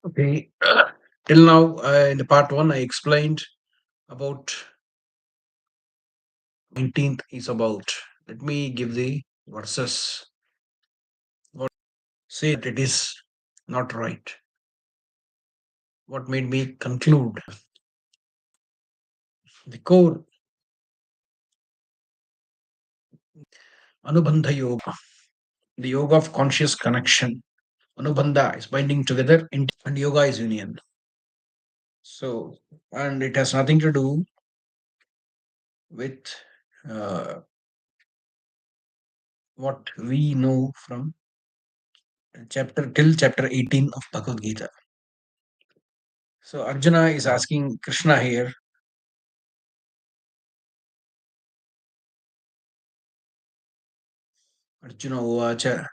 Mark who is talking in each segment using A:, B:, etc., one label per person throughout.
A: Okay. Till now, in the part one, I explained about 19th is about. Let me give the verses. What say that it is not right. What made me conclude the core Anubandha Yoga, the yoga of conscious connection. Anubandha is binding together, and yoga is union. So, and it has nothing to do with uh, what we know from chapter 18 of Bhagavad Gita. So Arjuna is asking Krishna here, Arjuna uvacha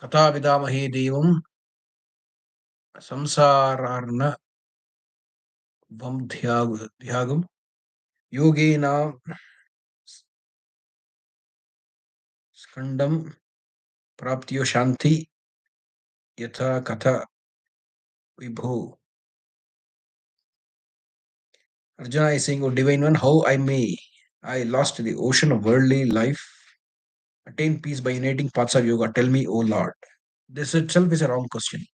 A: कथा विदामहे देवं संसारार्न वम ध्यागम योगेन स्कंदम प्राप्तियो शांति यथा कथा विभो. Arjuna is saying, O divine one, how I lost the ocean of worldly life, attain peace by uniting parts of yoga. Tell me, O Lord. This itself is a wrong question.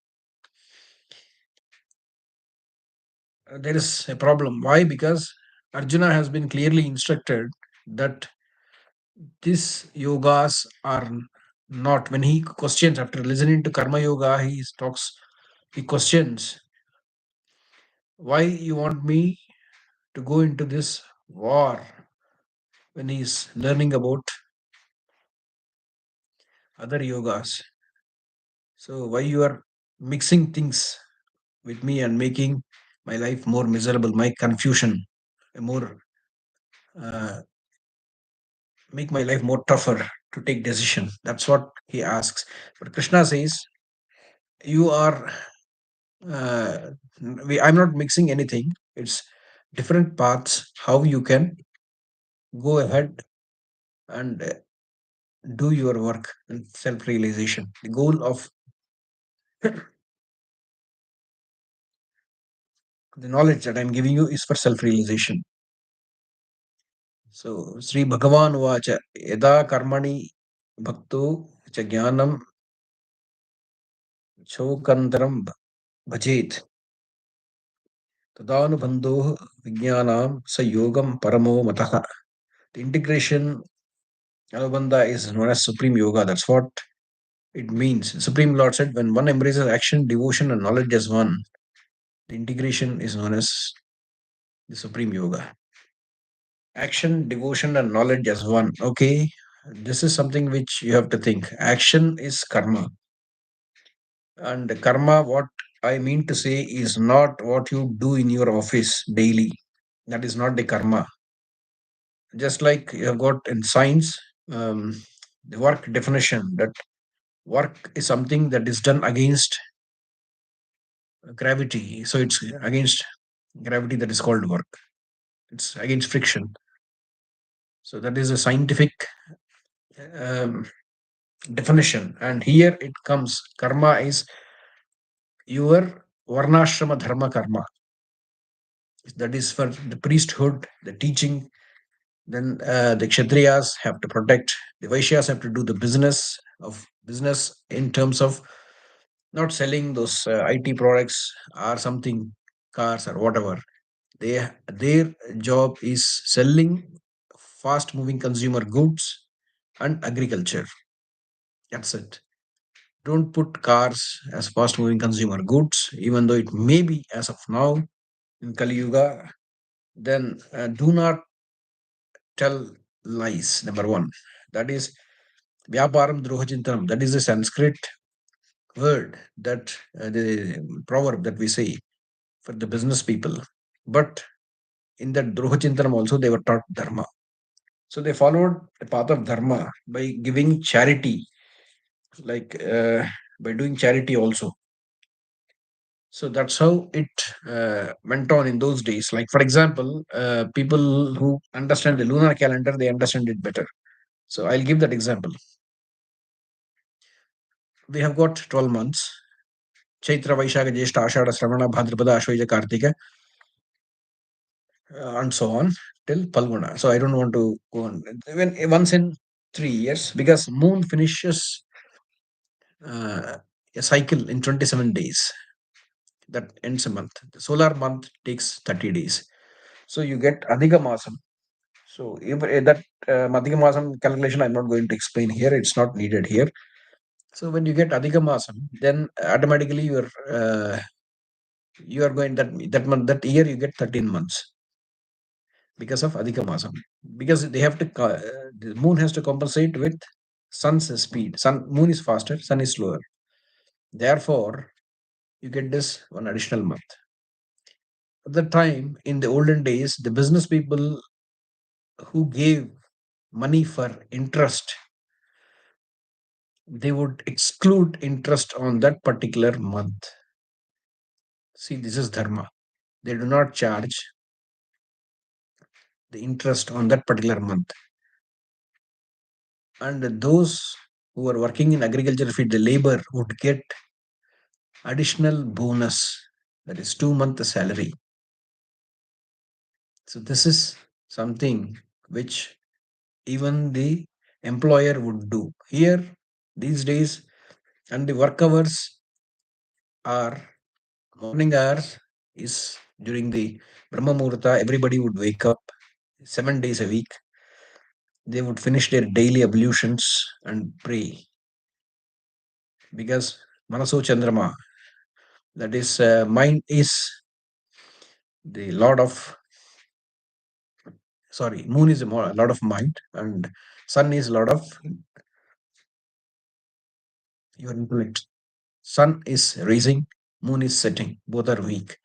A: There is a problem. Why? Because Arjuna has been clearly instructed that these yogas are not. When he questions after listening to Karma Yoga, he questions, why you want me to go into this war when he's learning about other yogas. So why you are mixing things with me and making my life more miserable, my confusion, more uh, make my life more tougher to take decision. That's what he asks. But Krishna says, you are uh, I'm not mixing anything. It's different paths how you can go ahead and do your work and self realization. The goal of the knowledge that I'm giving you is for self realization. So Sri Bhagavan Vacha Yada Karmani Bhakto Cha Jnanam Chokantaram Bhajet Tadanubandoh Vijnanam Sayogam Paramo Mataha. The integration Anubandha is known as Supreme Yoga. That's what it means. Supreme Lord said, when one embraces action, devotion, and knowledge as one, the integration is known as the Supreme Yoga. Action, devotion, and knowledge as one. Okay, this is something which you have to think. Action is karma. And karma, what I mean to say, is not what you do in your office daily. That is not the karma. Just like you have got in science, the work definition that work is something that is done against gravity. So it's against gravity, that is called work. It's against friction. So that is a scientific um, definition. And here it comes karma is your varnashrama dharma karma. That is for the priesthood, the teaching. Then the kshatriyas have to protect. The vaishyas have to do the business in terms of not selling those IT products or something, cars or whatever. Their job is selling fast moving consumer goods and agriculture. That's it. Don't put cars as fast moving consumer goods, even though it may be as of now in Kali Yuga. Then do not tell lies. Number one, that is Vyaparam Drohachintanam. That is a Sanskrit word that the proverb that we say for the business people. But in that Drohachintanam also they were taught dharma. So they followed the path of dharma by giving charity, like by doing charity also. So that's how it went on in those days. Like, for example, people who understand the lunar calendar, they understand it better. So I'll give that example. We have got 12 months: Chaitra, Vaishakha, Jyeshta, Ashada, Shravana, Bhadrapada, Ashwaja, Kartika, and so on till Palguna. So I don't want to go on. When once in 3 years, because moon finishes uh, a cycle in 27 days, that ends a month. The solar month takes 30 days. So you get Adhiga Masam. So that Adhiga Masam calculation I'm not going to explain here. It's not needed here. So when you get Adhiga Masam, then automatically you are going that month, that year you get 13 months because of Adhika Masam. Because they have to the moon has to compensate with sun's speed. Moon is faster, sun is slower. Therefore, you get this one additional month. At the time, in the olden days, the business people who gave money for interest, they would exclude interest on that particular month. See, this is dharma. They do not charge the interest on that particular month. And those who are working in agriculture field, the labor would get additional bonus, that is 2 month salary. So this is something which even the employer would do here these days. And the work hours are morning hours is during the Brahma Muhurta. Everybody would wake up 7 days a week. They would finish their daily ablutions and pray, because Manaso Chandrama, that is mind is the lord of, sorry, moon is a lot of mind, and sun is a lot of your intellect. Sun is rising, moon is setting, both are weak.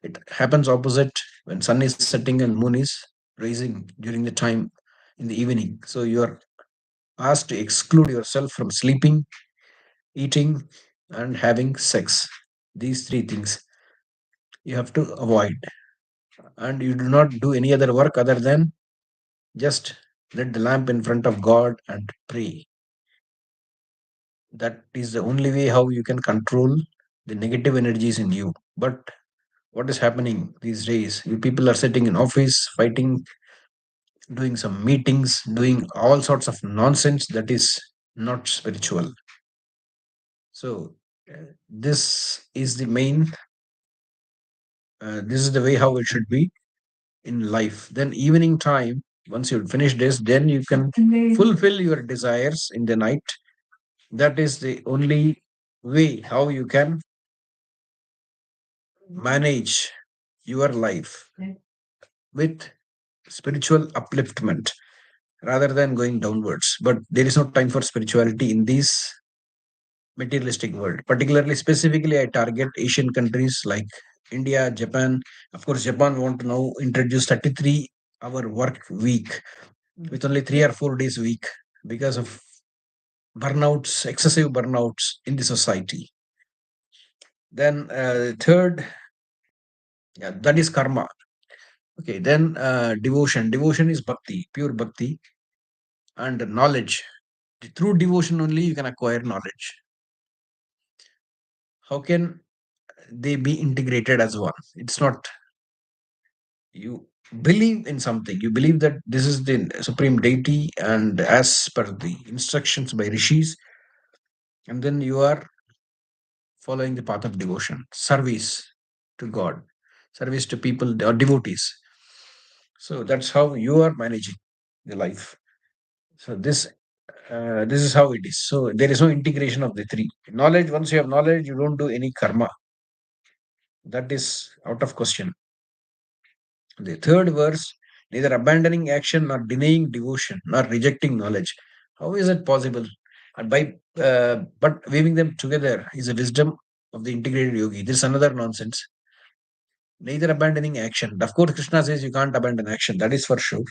A: It happens opposite when sun is setting and moon is rising during the time in the evening. So you are asked to exclude yourself from sleeping, eating, and having sex. These three things you have to avoid, and you do not do any other work other than just lit the lamp in front of God and pray. That is the only way how you can control the negative energies in you. But what is happening these days? You people are sitting in office, fighting, doing some meetings, doing all sorts of nonsense that is not spiritual. So this is the main. This is the way how it should be in life. Then evening time, once you finish this, then you can fulfill your desires in the night. That is the only way how you can manage your life with spiritual upliftment rather than going downwards. But there is no time for spirituality in this materialistic world. Particularly, specifically, I target Asian countries like India, Japan. Of course, Japan want to now introduce 33-hour work week with only 3 or 4 days a week because of burnouts, excessive burnouts in the society. Then third, yeah, that is karma. Okay, then devotion. Devotion is bhakti, pure bhakti, and knowledge. Through devotion only you can acquire knowledge. How can they be integrated as one? It's not. You believe in something. You believe that this is the supreme deity, and as per the instructions by rishis, and then you are following the path of devotion, service to God, service to people or devotees. So that's how you are managing the life. So this is how it is. So there is no integration of the three. Knowledge, once you have knowledge, you don't do any karma. That is out of question. The third verse, neither abandoning action nor denying devotion nor rejecting knowledge. How is it possible? And by but weaving them together is a wisdom of the integrated yogi. This is another nonsense. Neither abandoning action. Of course, Krishna says you can't abandon action. That is for sure.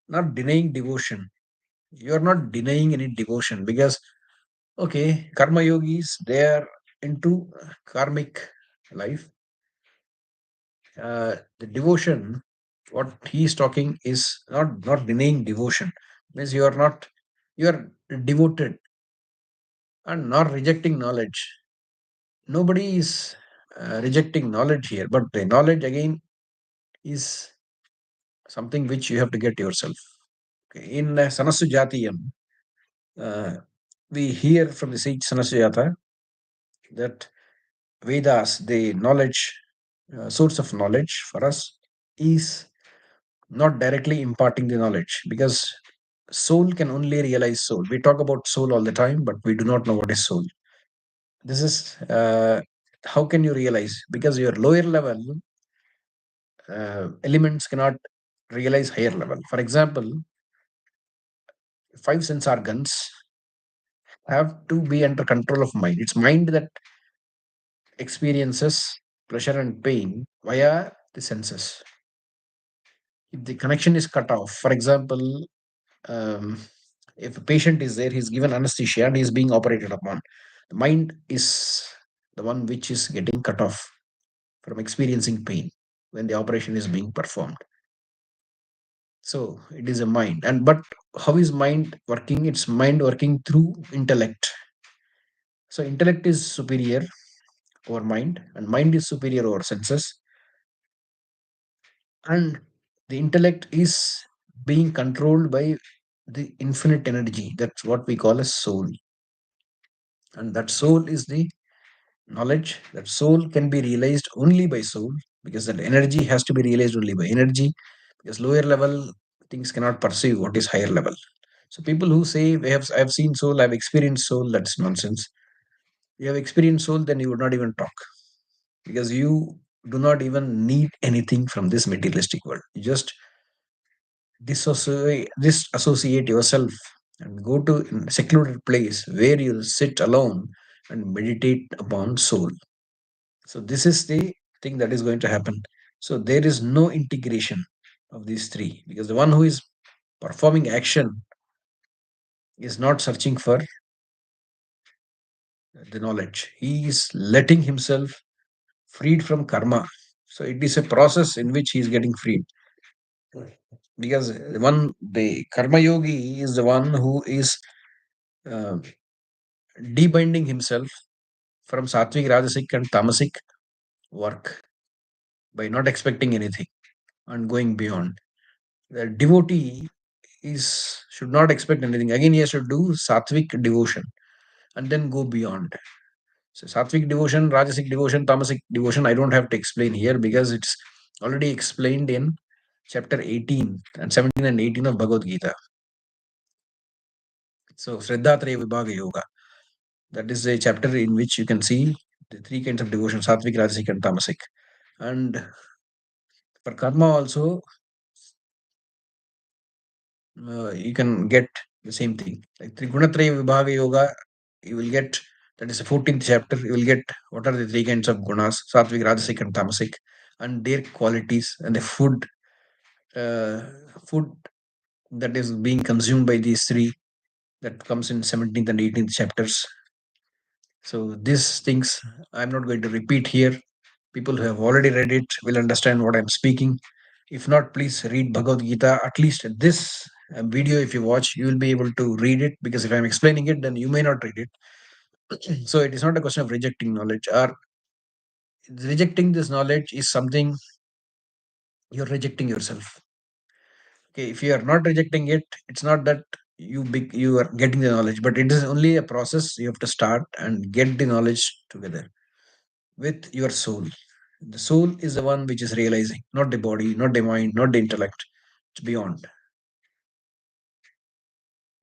A: Not denying devotion. You are not denying any devotion because, okay, karma yogis, they are into karmic life. The devotion, what he is talking is not denying devotion. Means you are not, you are devoted. and not rejecting knowledge. Nobody is rejecting knowledge here, but the knowledge again is something which you have to get yourself. Okay. In Sanasu Jatiyam, uh, we hear from the sage Sanasuyata that Vedas, the knowledge, source of knowledge for us, is not directly imparting the knowledge, because soul can only realize soul. We talk about soul all the time, but we do not know what is soul. This is how can you realize? Because your lower level elements cannot realize higher level. For example, five sense organs have to be under control of mind. It's mind that experiences pleasure and pain via the senses. If the connection is cut off, for example, um, if a patient is there, he's given anesthesia and he's being operated upon. The mind is the one which is getting cut off from experiencing pain when the operation is being performed. So it is a mind. And but how is mind working? It's mind working through intellect. So intellect is superior over mind, and mind is superior over senses, and the intellect is being controlled by the infinite energy. That's what we call as soul, and that soul is the knowledge. That soul can be realized only by soul, because that energy has to be realized only by energy, because lower level things cannot perceive what is higher level. So people who say I've seen soul, I've experienced soul, that's nonsense. You have experienced soul, then you would not even talk, because you do not even need anything from this materialistic world. You just disassociate yourself and go to a secluded place where you sit alone and meditate upon soul. So this is the thing that is going to happen. So there is no integration of these three, because the one who is performing action is not searching for the knowledge. He is letting himself freed from karma. So it is a process in which he is getting freed. Because the karma yogi is the one who is uh, debinding himself from sattvic, rajasic, and tamasic work by not expecting anything and going beyond. The devotee is should not expect anything. Again, he has to do sattvic devotion and then go beyond. So sattvic devotion, rajasic devotion, tamasic devotion, I don't have to explain here because it's already explained in chapter 18 and 17 and 18 of Bhagavad Gita. So Shraddhatraya Vibhaga Yoga. That is a chapter in which you can see the three kinds of devotion, sattvic, rajasic, and tamasic. And for karma also, you can get the same thing. Like Trigunatraya Vibhaga Yoga, you will get, that is the 14th chapter, you will get what are the three kinds of gunas, sattvic, rajasic, and tamasic, and their qualities, and the uh, food that is being consumed by these three, that comes in 17th and 18th chapters. So these things I'm not going to repeat here. People who have already read it will understand what I'm speaking. If not, please read Bhagavad Gita. At least this video, if you watch, you will be able to read it, because if I'm explaining it, then you may not read it. So it is not a question of rejecting knowledge, or rejecting this knowledge is something you're rejecting yourself. Okay, if you are not rejecting it, it's not that you are getting the knowledge, but it is only a process. You have to start and get the knowledge together with your soul. The soul is the one which is realizing, not the body, not the mind, not the intellect. It's beyond.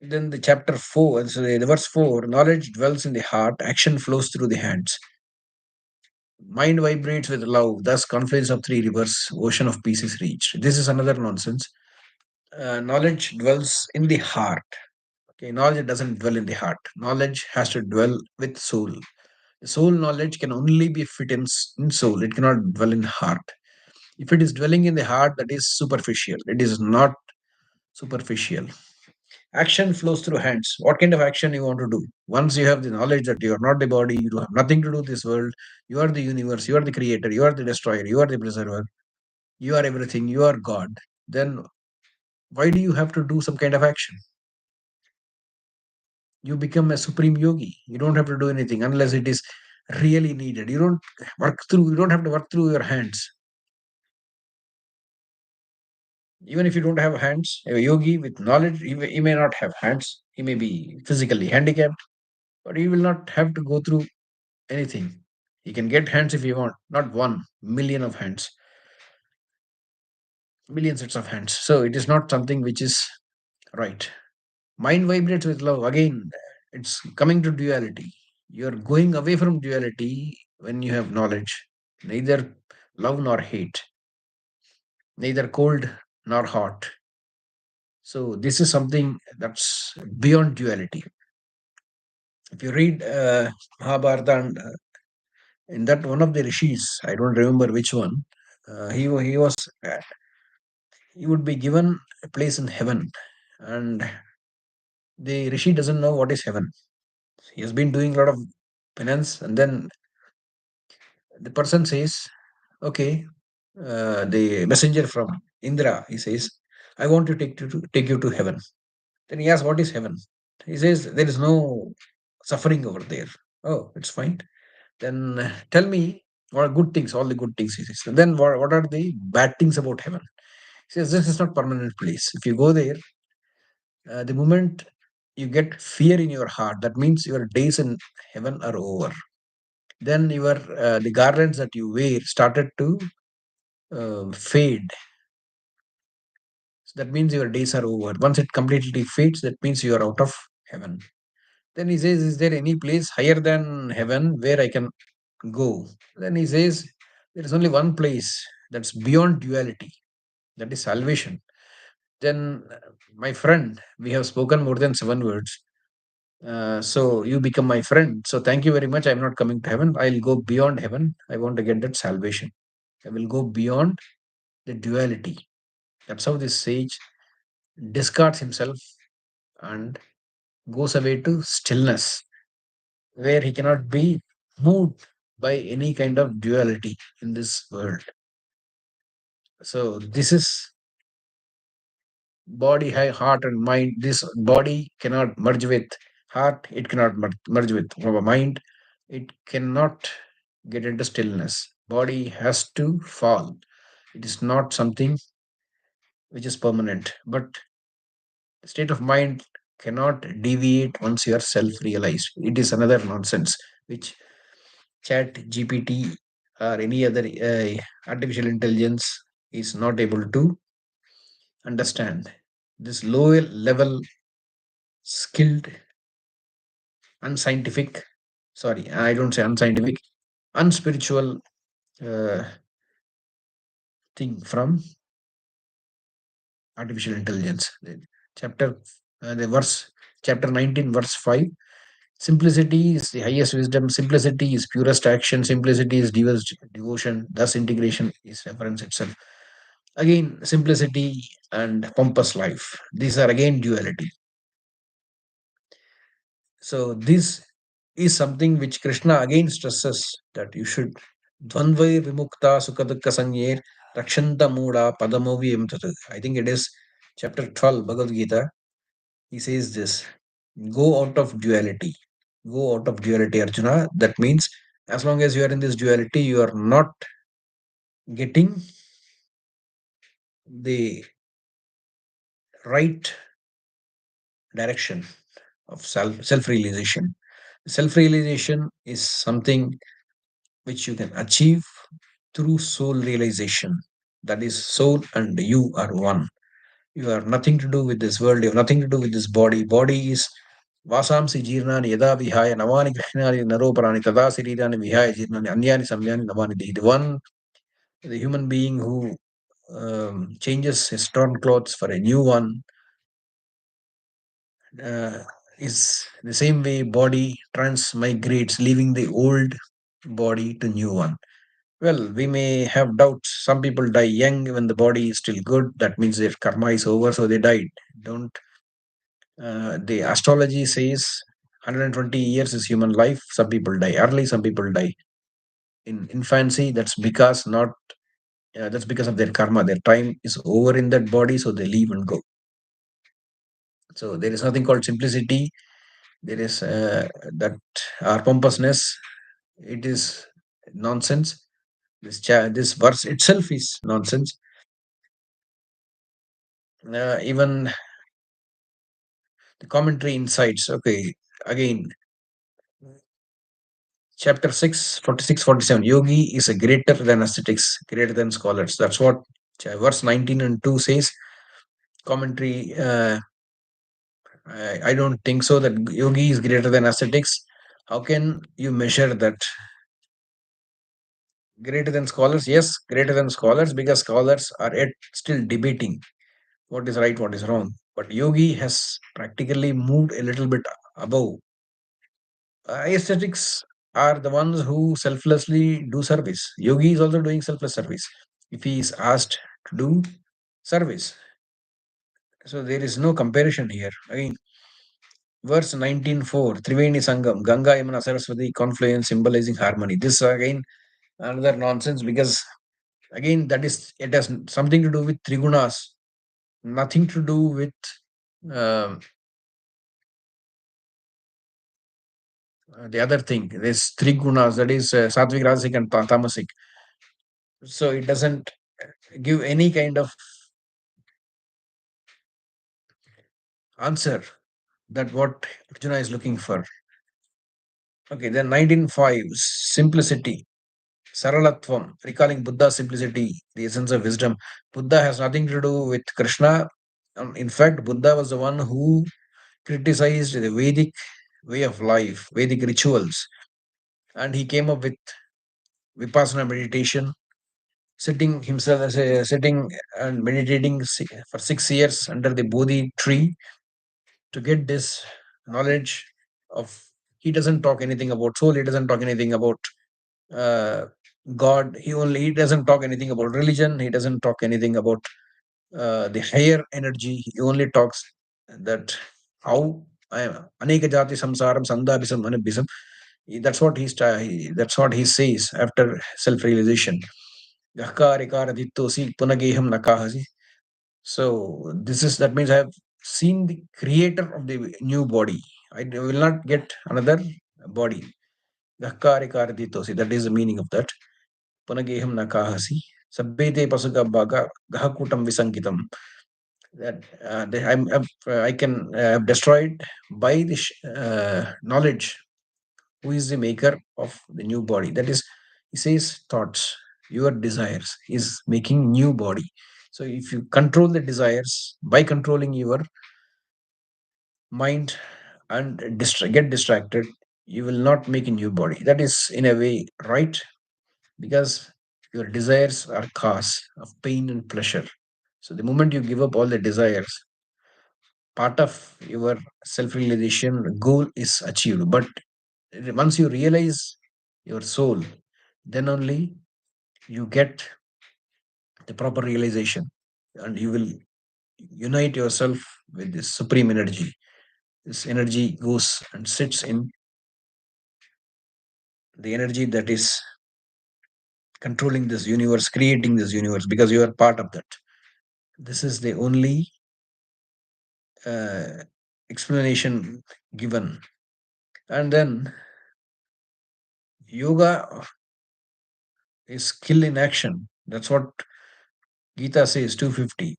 A: Then the chapter 4, so the verse 4, knowledge dwells in the heart, action flows through the hands. Mind vibrates with love, thus confluence of three rivers, ocean of peace is reached. This is another nonsense. Knowledge dwells in the heart. Okay, knowledge doesn't dwell in the heart. Knowledge has to dwell with soul. The soul knowledge can only be fit in soul. It cannot dwell in heart. If it is dwelling in the heart, that is superficial. It is not superficial. Action flows through hands. What kind of action you want to do? Once you have the knowledge that you are not the body, you have nothing to do with this world, you are the universe, you are the creator, you are the destroyer, you are the preserver, you are everything, you are God, then why do you have to do some kind of action? You become a supreme yogi. You don't have to do anything unless it is really needed. You don't have to work through your hands. Even if you don't have hands, a yogi with knowledge, he may not have hands. He may be physically handicapped, but he will not have to go through anything. He can get hands if he want, not 1 million of hands, million sets of hands. So it is not something which is right. Mind vibrates with love. Again, it's coming to duality. You're going away from duality when you have knowledge. Neither love nor hate, neither cold nor hot. So this is something that's beyond duality. If you read Mahabharata, and in that one of the rishis, I don't remember which one, he was he would be given a place in heaven, and the rishi doesn't know what is heaven. He has been doing a lot of penance, and then the person says, "Okay." The messenger from Indra, he says, "I want to take you to heaven." Then he asks, "What is heaven?" He says, "There is no suffering over there." Oh, it's fine. Then tell me what are good things, all the good things, he says. And then what are the bad things about heaven? He says, "This is not permanent place. If you go there, the moment you get fear in your heart, that means your days in heaven are over. Then your the garlands that you wear started to fade. So that means your days are over. Once it completely fades, that means you are out of heaven." Then he says, "Is there any place higher than heaven where I can go?" Then he says, "There is only one place that's beyond duality, that is salvation." Then, my friend, we have spoken more than 7 words. So you become my friend. So thank you very much. I'm not coming to heaven. I'll go beyond heaven. I want to get that salvation. I will go beyond the duality. That's how this sage discards himself and goes away to stillness, where he cannot be moved by any kind of duality in this world. So this is body, heart, and mind. This body cannot merge with heart. It cannot merge with our mind. It cannot get into stillness. Body has to fall. It is not something which is permanent. But the state of mind cannot deviate once you are self-realized. It is another nonsense which Chat GPT or any other artificial intelligence is not able to understand. This lower level, skilled, unscientific, sorry, I don't say unscientific, unspiritual uh, thing from artificial intelligence. Chapter, the verse, chapter 19, verse 5. Simplicity is the highest wisdom. Simplicity is purest action. Simplicity is devotion. Thus, integration is reference itself. Again, simplicity and pompous life. These are again duality. So, this is something which Krishna again stresses, that you should dvandvai vimukta sukadukka sanyir rakshanta mooda padamovi emtatu. I think it is chapter 12, Bhagavad Gita. He says this: go out of duality. Go out of duality, Arjuna. That means as long as you are in this duality, you are not getting the right direction of self realization. Self realization is something which you can achieve through soul realization. That is, soul and you are one. You have nothing to do with this world. You have nothing to do with this body. Body is vasamsi jirnani yada vihaya navani krishnani naroparani tada sirirani vihaya jirnani anyani samyani navani. The one, the human being who changes his torn clothes for a new one, uh, is the same way body transmigrates, leaving the old body to new one. Well, we may have doubts. Some people die young when the body is still good. That means their karma is over, so they died. Don't the astrology says 120 years is human life. Some people die early. Some people die in infancy. That's because of their karma. Their time is over in that body, so they leave and go. So there is nothing called simplicity There is that our pompousness. It is nonsense. This verse itself is nonsense. Even the commentary insights. Okay, again, chapter 6, 46, 47. Yogi is a greater than ascetics, greater than scholars. That's what verse 19 and 2 says. Commentary, I don't think so that yogi is greater than ascetics. How can you measure that? Greater than scholars? Yes, greater than scholars, because scholars are yet still debating what is right, what is wrong. But yogi has practically moved a little bit above. Aesthetics are the ones who selflessly do service. Yogi is also doing selfless service if he is asked to do service. So there is no comparison here. Again, verse 19:4, Triveni Sangam, Ganga, Yamuna, Saraswati, confluence symbolizing harmony. This again another nonsense, because again that is, it has something to do with trigunas, nothing to do with um, the other thing. There's three gunas, that is sattvic, rajasic, and tamasic. So it doesn't give any kind of answer that what Arjuna is looking for. Okay, then 19:5, simplicity, Saralatvam, recalling Buddha's simplicity, the essence of wisdom. Buddha has nothing to do with Krishna. In fact, Buddha was the one who criticized the Vedic way of life, Vedic rituals, and he came up with Vipassana meditation, sitting himself as a sitting and meditating for 6 years under the Bodhi tree to get this knowledge of. He doesn't talk anything about soul. He doesn't talk anything about uh, God. He doesn't talk anything about religion. He doesn't talk anything about the higher energy. He only talks that how aneka jati samsaram sandabhisam anabhisam. That's what he says after self realization. Gahkarikaradittosi punageham nakahasi. So this is, that means I have seen the creator of the new body. I will not get another body. Gahkarikaradittosi. That is the meaning of that. Punageham nakahasi. Sabbete pasugabbaga gahakutam visankitam. That I can have destroyed by the knowledge who is the maker of the new body. That is, he says thoughts, your desires is making new body. So if you control the desires by controlling your mind and get distracted, you will not make a new body. That is in a way right, because your desires are cause of pain and pleasure. So the moment you give up all the desires, part of your self-realization goal is achieved. But once you realize your soul, then only you get the proper realization, and you will unite yourself with this supreme energy. This energy goes and sits in the energy that is controlling this universe, creating this universe, because you are part of that. This is the only uh, explanation given. And then yoga is skill in action. That's what Gita says, 250.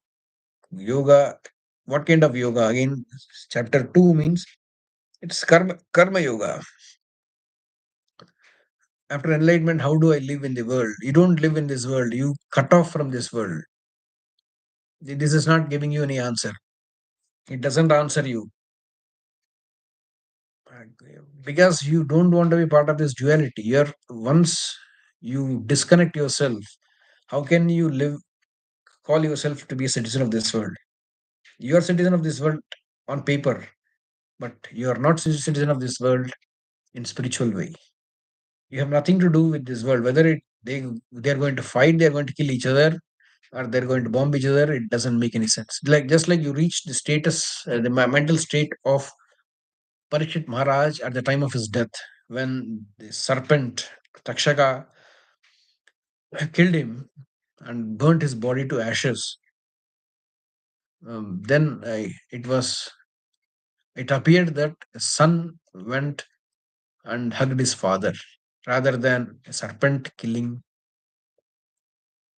A: Yoga, what kind of yoga? Again, chapter 2 means it's karma yoga. After enlightenment, how do I live in the world? You don't live in this world, you cut off from this world. This is not giving you any answer. It doesn't answer you. Because you don't want to be part of this duality. You're once you disconnect yourself, how can you live, call yourself to be a citizen of this world? You are citizen of this world on paper, but you are not citizen of this world in spiritual way. You have nothing to do with this world. Whether they're going to fight, they're going to kill each other, or they're going to bomb each other, it doesn't make any sense. Like just like you reach the status, the mental state of Parikshit Maharaj at the time of his death, when the serpent Takshaka killed him and burnt his body to ashes. Then it was It appeared that a son went and hugged his father rather than a serpent killing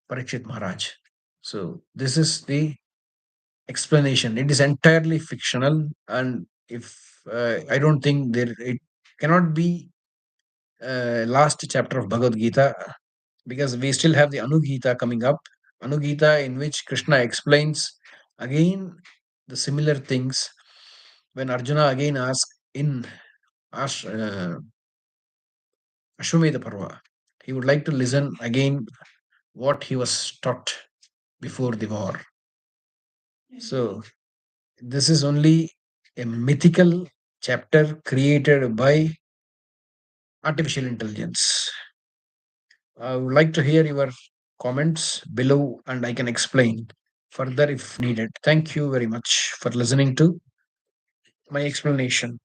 A: Parikshit Maharaj. So, this is the explanation. It is entirely fictional, and if I don't think there it cannot be last chapter of Bhagavad Gita, because we still have the Anugita coming up. Anugita, in which Krishna explains again the similar things when Arjuna again asks in Ashwamedha Parva. He would like to listen again what he was taught before the war. So, this is only a mythical chapter created by artificial intelligence. I would like to hear your comments below and I can explain further if needed. Thank you very much for listening to my explanation.